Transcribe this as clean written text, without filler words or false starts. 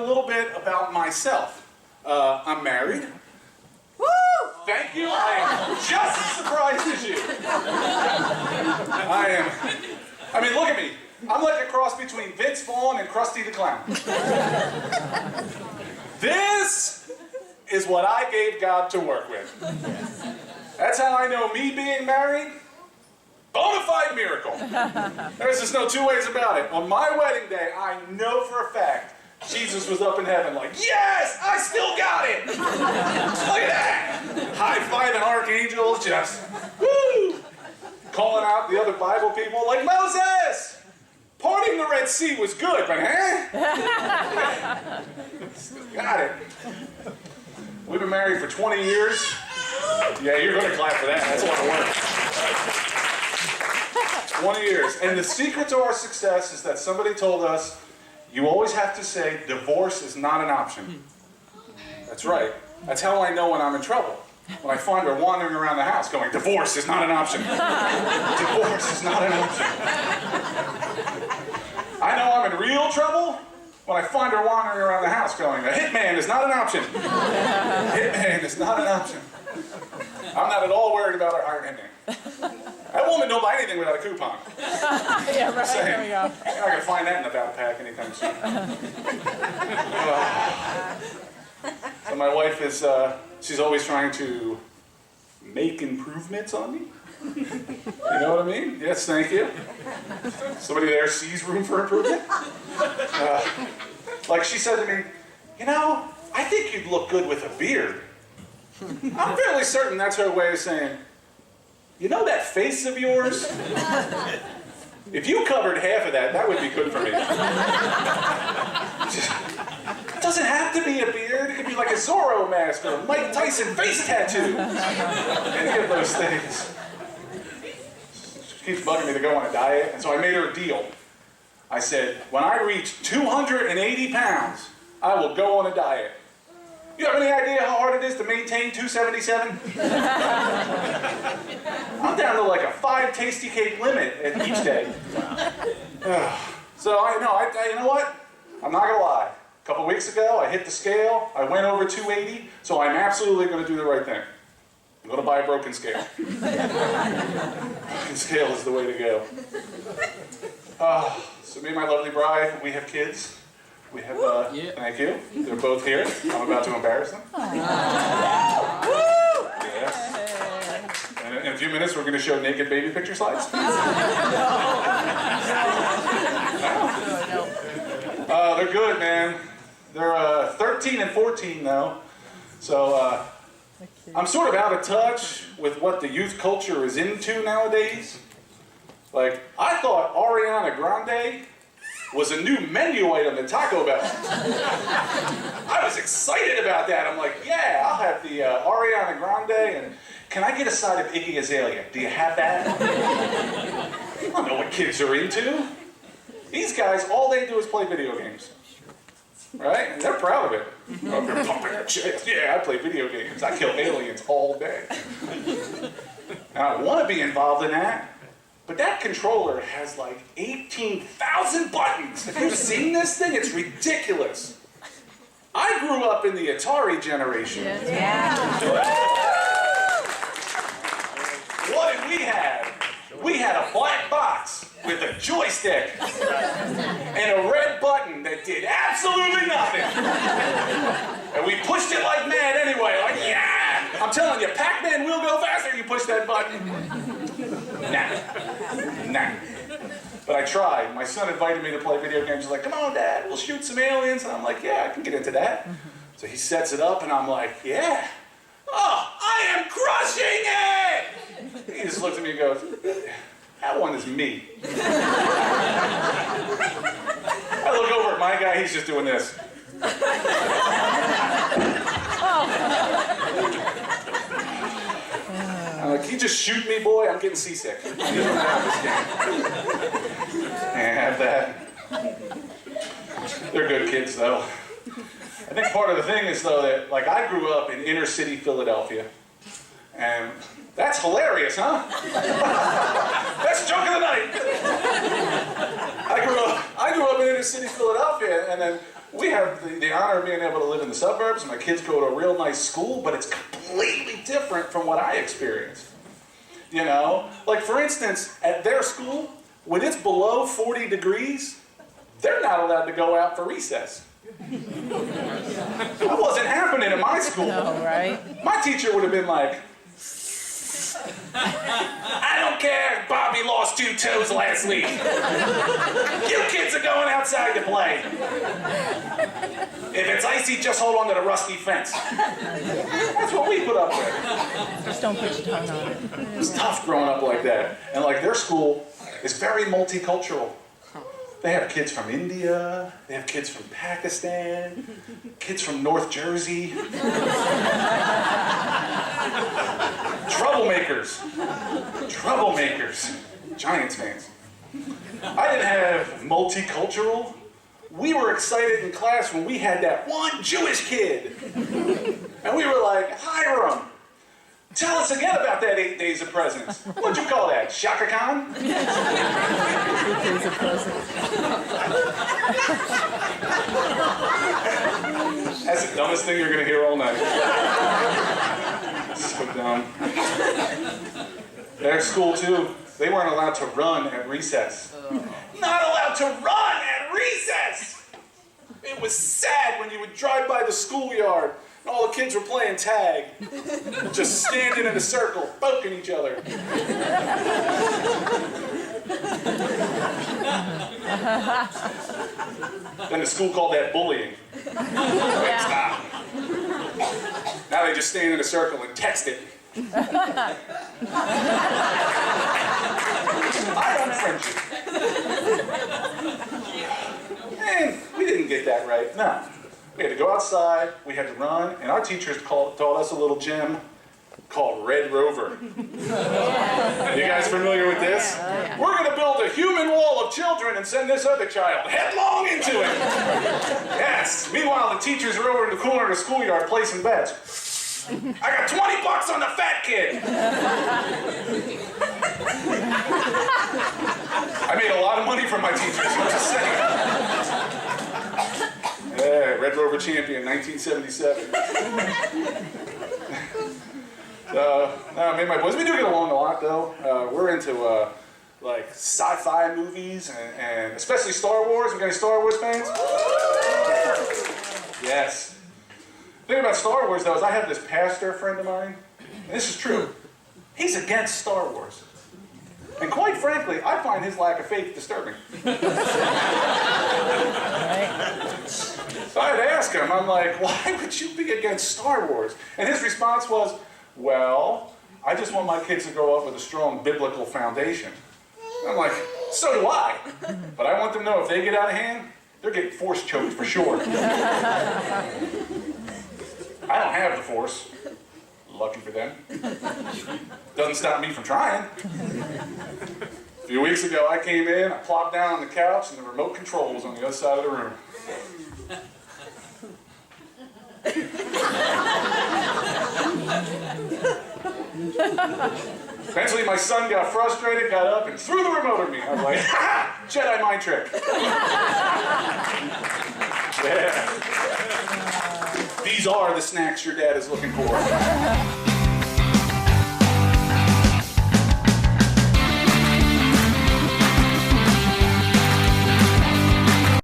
little bit about myself. I'm married. Woo! Thank you. I am just as surprised as you. I mean, look at me. I'm like a cross between Vince Vaughn and Krusty the Clown. This is what I gave God to work with. That's how I know me being married, bona fide miracle. There's just no two ways about it. On my wedding day, I know for a fact Jesus was up in heaven like, yes, I still got it. Look at that. High-fiving archangels, just, woo. Calling out the other Bible people like, Moses, parting the Red Sea was good, but got it. We've been married for 20 years. Yeah, you're going to clap for that. That's a lot of work. 20 years. And the secret to our success is that somebody told us, you always have to say, divorce is not an option. That's right. That's how I know when I'm in trouble. When I find her wandering around the house going, divorce is not an option. Divorce is not an option. I know I'm in real trouble when I find her wandering around the house going, a hitman is not an option. Hitman is not an option. I'm not at all worried about her hiring a hitman. That woman don't buy anything without a coupon. Yeah, right. There we go. You're not going to find that in the battle pack anytime soon. So my wife is, she's always trying to make improvements on me. You know what I mean? Yes, thank you. Somebody there sees room for improvement. Like she said to me, you know, I think you'd look good with a beard. I'm fairly certain that's her way of saying, you know that face of yours? If you covered half of that, that would be good for me. It doesn't have to be a beard. It could be like a Zorro mask or a Mike Tyson face tattoo. Any of those things. She keeps bugging me to go on a diet, and so I made her a deal. I said, when I reach 280 pounds, I will go on a diet. You have any idea how hard it is to maintain 277? I'm down to like a 5 tasty cake limit at each day. So you know what? I'm not gonna lie. A couple weeks ago, I hit the scale. I went over 280, so I'm absolutely gonna do the right thing. I'm gonna buy a broken scale. Broken scale is the way to go. So me and my lovely bride, we have kids. We have, thank you. They're both here. I'm about to embarrass them. Yes. And in a few minutes, we're going to show naked baby picture slides. They're good, man. They're 13 and 14 though. So I'm sort of out of touch with what the youth culture is into nowadays. Like, I thought Ariana Grande was a new menu item at Taco Bell. I was excited about that. I'm like, yeah, I'll have the Ariana Grande, and can I get a side of Iggy Azalea? Do you have that? I don't know what kids are into. These guys, all they do is play video games. Right? And they're proud of it. Oh, they're pumping their chest. Yeah, I play video games. I kill aliens all day. And I want to be involved in that. But that controller has like 18,000 buttons. Have you seen this thing? It's ridiculous. I grew up in the Atari generation. Yeah. What did we have? We had a black box with a joystick and a red button that did absolutely nothing. And we pushed it like mad anyway. Like, yeah! I'm telling you, Pac-Man will go faster if you push that button. Nah. But I tried. My son invited me to play video games. He's like, come on, Dad, we'll shoot some aliens. And I'm like, yeah, I can get into that. So he sets it up, and I'm like, yeah. Oh, I am crushing it! He just looks at me and goes, that one is me. I look over at my guy, he's just doing this. I'm like, can you just shoot me, boy? I'm getting seasick. You don't have this game. Can't have that. They're good kids, though. I think part of the thing is, though, that, like, I grew up in inner city Philadelphia. And that's hilarious, huh? That's joke of the night. I grew up in inner city Philadelphia, and then we have the honor of being able to live in the suburbs. My kids go to a real nice school, but it's completely different from what I experienced. You know, like for instance, at their school, when it's below 40 degrees, they're not allowed to go out for recess. That wasn't happening in my school. No, right? My teacher would have been like, I don't care if Bobby lost 2 toes last week. You kids are going outside to play. If it's icy, just hold on to the rusty fence. That's what we put up with. Just don't put your tongue on it. It was tough growing up like that. And like their school is very multicultural. They have kids from India, they have kids from Pakistan, kids from North Jersey. Troublemakers. Giants fans. I didn't have multicultural. We were excited in class when we had that one Jewish kid. And we were like, Hiram, tell us again about that 8 days of presents. What'd you call that, Shaka Khan? Days of presents. That's the dumbest thing you're gonna hear all night. So dumb. Their school too, they weren't allowed to run at recess. Not allowed to run at recess! It was sad when you would drive by the schoolyard and all the kids were playing tag. Just standing in a circle, poking each other. Then the school called that bullying. Like, stop. Now they just stand in a circle and text it. I unfriend you. And we didn't get that right, no. We had to go outside, we had to run, and our teachers taught us a little gym called Red Rover. You guys familiar with this? We're going to build a human wall of children and send this other child headlong into it. Yes. Meanwhile, the teachers are over in the corner of the schoolyard placing bets. I got $20 on the fat kid. I made a lot of money from my teachers, I'm just saying. Yeah, Red Rover champion, 1977. Me and my boys, we do get along a lot though. We're into like sci-fi movies and especially Star Wars. We got any Star Wars fans? Yes. The thing about Star Wars though is I have this pastor friend of mine, and this is true. He's against Star Wars. And quite frankly, I find his lack of faith disturbing. So I had to ask him, I'm like, why would you be against Star Wars? And his response was, well, I just want my kids to grow up with a strong biblical foundation. And I'm like, so do I. But I want them to know if they get out of hand, they're getting force choked for sure. I don't have the force. Lucky for them. Doesn't stop me from trying. A few weeks ago, I came in, I plopped down on the couch, and the remote control was on the other side of the room. Eventually, my son got frustrated, got up, and threw the remote at me. I was like, ha! Jedi mind trick. Yeah. These are the snacks your dad is looking for.